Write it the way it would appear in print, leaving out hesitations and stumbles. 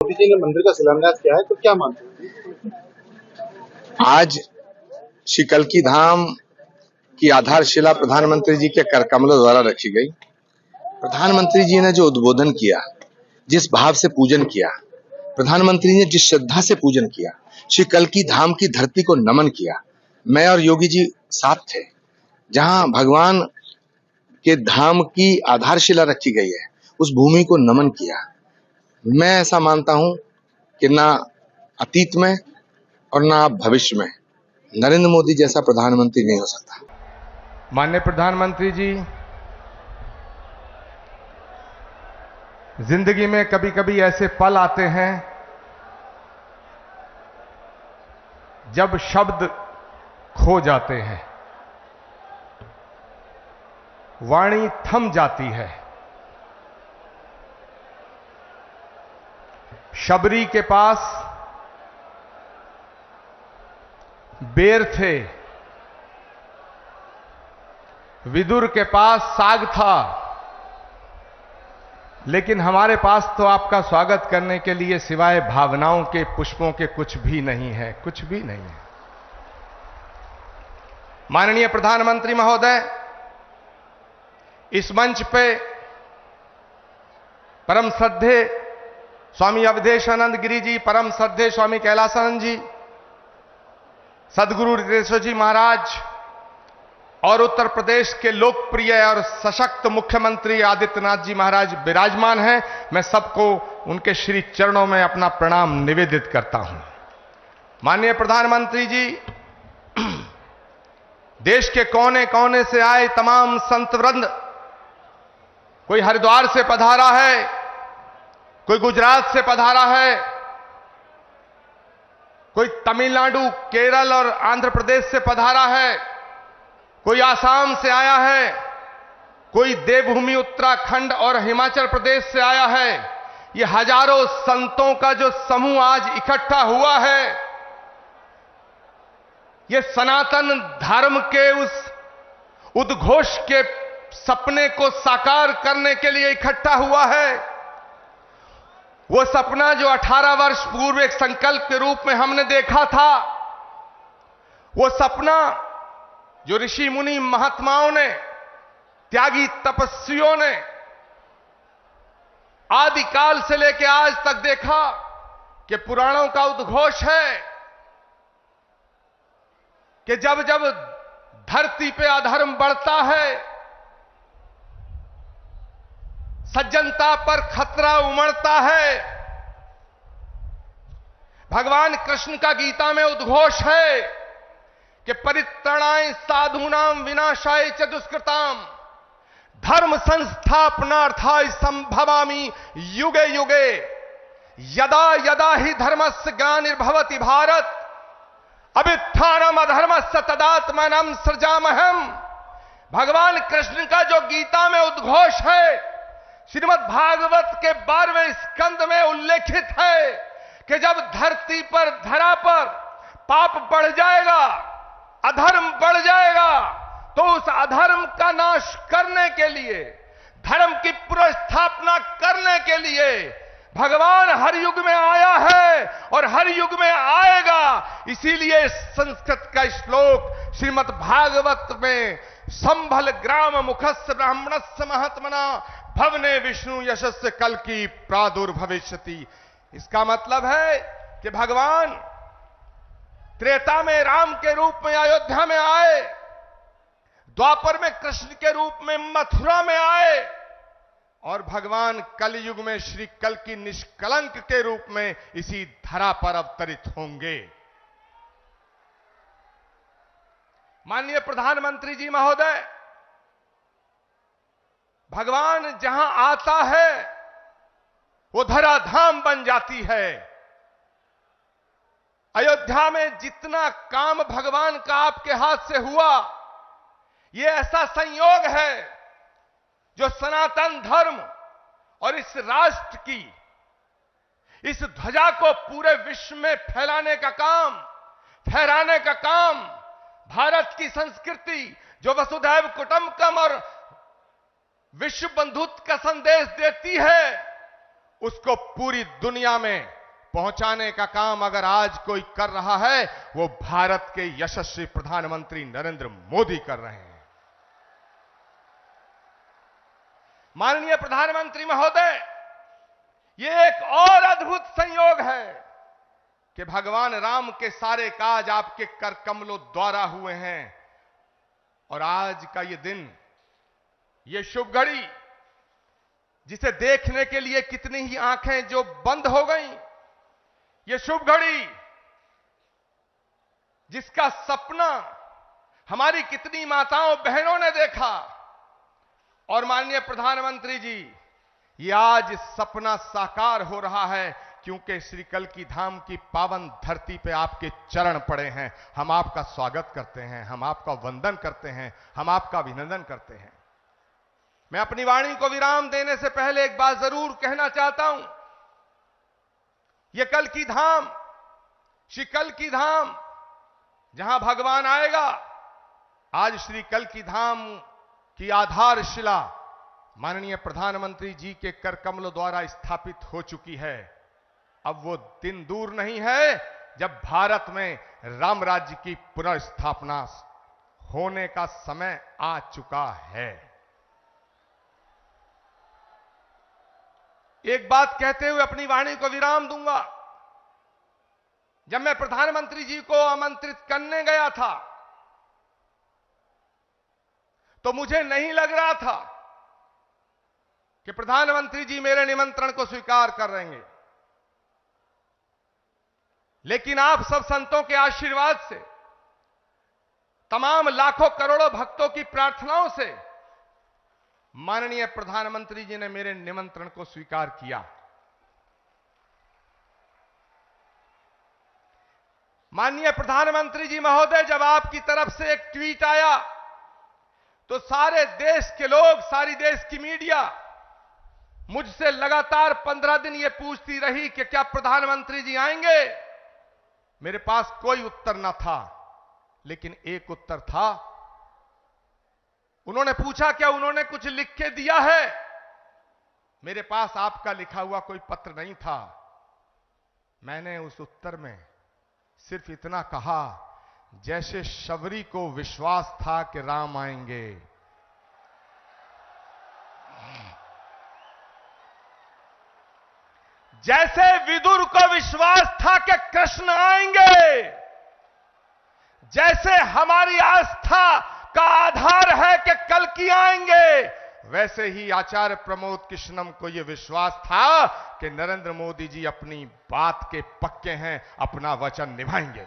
मोदी जी ने मंदिर का शिलान्यास किया है, तो क्या मानते हैं? आज श्री कल्की धाम की आधारशिला प्रधानमंत्री जी के कर कमलों द्वारा रखी गई। प्रधानमंत्री जी ने जो उद्बोधन किया, जिस भाव से पूजन किया, प्रधानमंत्री ने जिस श्रद्धा से पूजन किया, श्री कल्की धाम की धरती को नमन किया। मैं और योगी जी साथ थे, जहां भगवान के धाम की आधारशिला रखी गई है, उस भूमि को नमन किया। मैं ऐसा मानता हूं कि ना अतीत में और ना भविष्य में नरेंद्र मोदी जैसा प्रधानमंत्री नहीं हो सकता। माननीय प्रधानमंत्री जी, जिंदगी में कभी कभी ऐसे पल आते हैं जब शब्द खो जाते हैं, वाणी थम जाती है। शबरी के पास बेर थे, विदुर के पास साग था, लेकिन हमारे पास तो आपका स्वागत करने के लिए सिवाय भावनाओं के, पुष्पों के कुछ भी नहीं है, कुछ भी नहीं है। माननीय प्रधानमंत्री महोदय, इस मंच पे परम श्रद्धेय स्वामी अवधेशानंद गिरी जी, परम श्रद्धेय स्वामी कैलासानंद जी, सदगुरु ऋषेश्वर जी महाराज और उत्तर प्रदेश के लोकप्रिय और सशक्त मुख्यमंत्री आदित्यनाथ जी महाराज विराजमान हैं। मैं सबको उनके श्री चरणों में अपना प्रणाम निवेदित करता हूं। माननीय प्रधानमंत्री जी, देश के कोने कोने से आए तमाम संत वृंद, कोई हरिद्वार से पधारा है, कोई गुजरात से पधारा है, कोई तमिलनाडु, केरल और आंध्र प्रदेश से पधारा है, कोई आसाम से आया है, कोई देवभूमि उत्तराखंड और हिमाचल प्रदेश से आया है। ये हजारों संतों का जो समूह आज इकट्ठा हुआ है, ये सनातन धर्म के उस उद्घोष के सपने को साकार करने के लिए इकट्ठा हुआ है। वो सपना जो 18 वर्ष पूर्व एक संकल्प के रूप में हमने देखा था, वो सपना जो ऋषि मुनि महात्माओं ने, त्यागी तपस्वियों ने आदिकाल से लेकर आज तक देखा कि पुराणों का उद्घोष है कि जब जब धरती पे अधर्म बढ़ता है, सज्जनता पर खतरा उमड़ता है। भगवान कृष्ण का गीता में उद्घोष है कि परित्राणाय साधूनाम विनाशाय च दुष्कृताम धर्म संस्थापनार्थाय संभवामि युगे युगे यदा यदा ही धर्मस्य ग्लानिर्भवति भारत अभ्युत्थानम् अधर्मस्य तदात्मानं सृजामहम्। भगवान कृष्ण का जो गीता में उद्घोष है, श्रीमद् भागवत के 12वें स्कंद में उल्लेखित है कि जब धरती पर, धरा पर पाप बढ़ जाएगा, अधर्म बढ़ जाएगा, तो उस अधर्म का नाश करने के लिए, धर्म की पुनर्स्थापना करने के लिए भगवान हर युग में आया है और हर युग में आएगा। इसीलिए संस्कृत का श्लोक श्रीमद् भागवत में संभल ग्राम मुखस्य ब्राह्मणस्य महात्मना भवने विष्णु यशस्य कल्की प्रादुर्भविष्यति। इसका मतलब है कि भगवान त्रेता में राम के रूप में अयोध्या में आए, द्वापर में कृष्ण के रूप में मथुरा में आए, और भगवान कलयुग में श्री कल्की निष्कलंक के रूप में इसी धरा पर अवतरित होंगे। माननीय प्रधानमंत्री जी महोदय, भगवान जहां आता है वो धराधाम बन जाती है। अयोध्या में जितना काम भगवान का आपके हाथ से हुआ, ये ऐसा संयोग है जो सनातन धर्म और इस राष्ट्र की, इस ध्वजा को पूरे विश्व में फैलाने का काम, फहराने का काम, भारत की संस्कृति जो वसुधैव कुटुंबकम और विश्व बंधुत्व का संदेश देती है, उसको पूरी दुनिया में पहुंचाने का काम अगर आज कोई कर रहा है, वो भारत के यशस्वी प्रधानमंत्री नरेंद्र मोदी कर रहे हैं। माननीय प्रधानमंत्री महोदय, ये एक और अद्भुत संयोग है कि भगवान राम के सारे काज आपके कर कमलों द्वारा हुए हैं और आज का ये दिन, ये शुभ घड़ी, जिसे देखने के लिए कितनी ही आंखें जो बंद हो गईं, ये शुभ घड़ी जिसका सपना हमारी कितनी माताओं बहनों ने देखा, और माननीय प्रधानमंत्री जी, ये आज सपना साकार हो रहा है क्योंकि श्री कल्की धाम की पावन धरती पे आपके चरण पड़े हैं। हम आपका स्वागत करते हैं, हम आपका वंदन करते हैं, हम आपका अभिनंदन करते हैं। मैं अपनी वाणी को विराम देने से पहले एक बात जरूर कहना चाहता हूं। यह कल्की धाम, श्री कल्की धाम जहां भगवान आएगा, आज श्री कल्की धाम की आधारशिला माननीय प्रधानमंत्री जी के कर कमलों द्वारा स्थापित हो चुकी है। अब वो दिन दूर नहीं है जब भारत में राम राज्य की पुनर्स्थापना होने का समय आ चुका है। एक बात कहते हुए अपनी वाणी को विराम दूंगा। जब मैं प्रधानमंत्री जी को आमंत्रित करने गया था तो मुझे नहीं लग रहा था कि प्रधानमंत्री जी मेरे निमंत्रण को स्वीकार कर लेंगे, लेकिन आप सब संतों के आशीर्वाद से, तमाम लाखों करोड़ों भक्तों की प्रार्थनाओं से माननीय प्रधानमंत्री जी ने मेरे निमंत्रण को स्वीकार किया। माननीय प्रधानमंत्री जी महोदय, जब आपकी तरफ से एक ट्वीट आया तो सारे देश के लोग, सारी देश की मीडिया मुझसे लगातार 15 दिन ये पूछती रही कि क्या प्रधानमंत्री जी आएंगे। मेरे पास कोई उत्तर न था, लेकिन एक उत्तर था। उन्होंने पूछा क्या उन्होंने कुछ लिख के दिया है। मेरे पास आपका लिखा हुआ कोई पत्र नहीं था। मैंने उस उत्तर में सिर्फ इतना कहा, जैसे शबरी को विश्वास था कि राम आएंगे, जैसे विदुर को विश्वास था कि कृष्ण आएंगे, जैसे हमारी आस्था का आधार है कि कल्की आएंगे, वैसे ही आचार्य प्रमोद कृष्णम को यह विश्वास था कि नरेंद्र मोदी जी अपनी बात के पक्के हैं, अपना वचन निभाएंगे।